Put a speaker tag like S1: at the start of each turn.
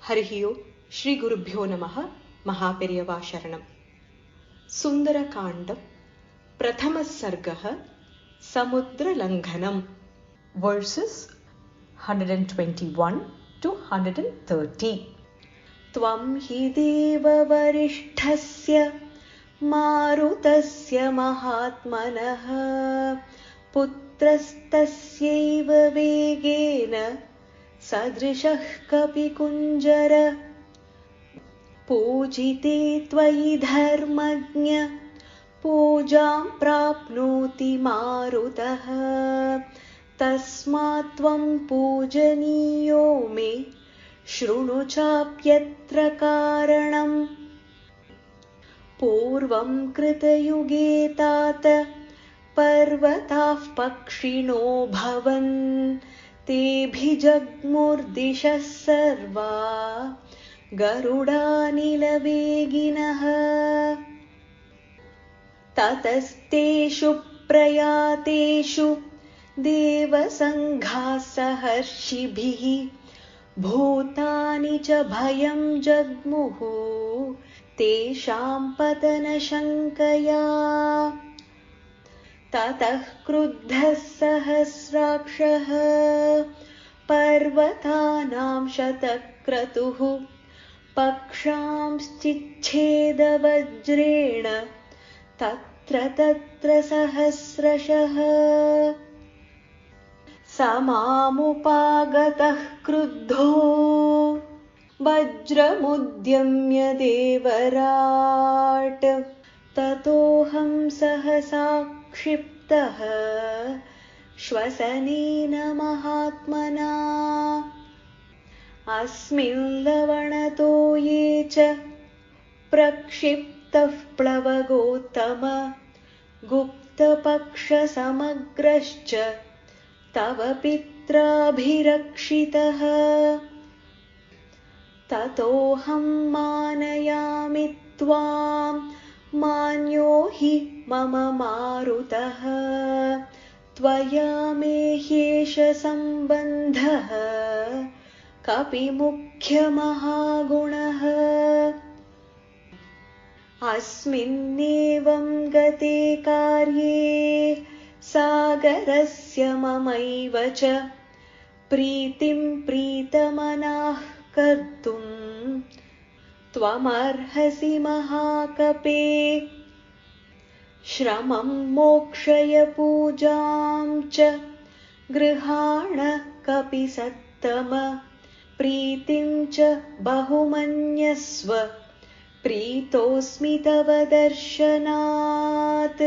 S1: हरिः ओं श्रीगुरुभ्यो नमः महापेरियवा शरणं सुन्दरकाण्डं प्रथमः सर्गः समुद्रलङ्घनं वर्सेस् 121 to 130 त्वं हि देववरिष्ठस्य मारुतस्य महात्मनः पुत्रस्तस्यैव वेगेन सदृशः कपिकुञ्जर पूजिते त्वयि धर्मज्ञ पूजां प्राप्नोति मारुतः तस्मात् त्वं पूजनीयो मे शृणु चाप्यत्र कारणम् पूर्वं कृतयुगे तात पर्वताः पक्षिणो भवन् तेऽभिजग्मुर्दिशः सर्वा गरुडानिलवेगिनः ततस्तेषु प्रयातेषु देवसङ्घाः सहर्षिभिः भूतानि च भयं जग्मुः तेषां पतनशङ्कया ततः क्रुद्धः सहस्राक्षः पर्वतानां शतक्रतुः पक्षांश्चिच्छेदवज्रेण तत्र सहस्रशः समामुपागतः क्रुद्धो वज्रमुद्यम्य देवराट् ततोऽहं सहसा क्षिप्तः श्वसनेन महात्मना अस्मिन् लवणतो ये च प्रक्षिप्तः प्लवगोत्तम गुप्तपक्षसमग्रश्च तव पित्राभिरक्षितः ततोऽहं मानयामि त्वां मान्यो हि मम मारुतः त्वया मे ह्येष सम्बन्धः कपिमुख्यमहागुणः अस्मिन्नेवं गते कार्ये सागरस्य ममैव च प्रीतिं प्रीतमनाः कर्तुं त्वमर्हसि महाकपे श्रमं मोक्षय पूजां च गृहाण कपिसत्तम प्रीतिं च बहुमन्यस्व प्रीतोऽस्मि तव दर्शनात्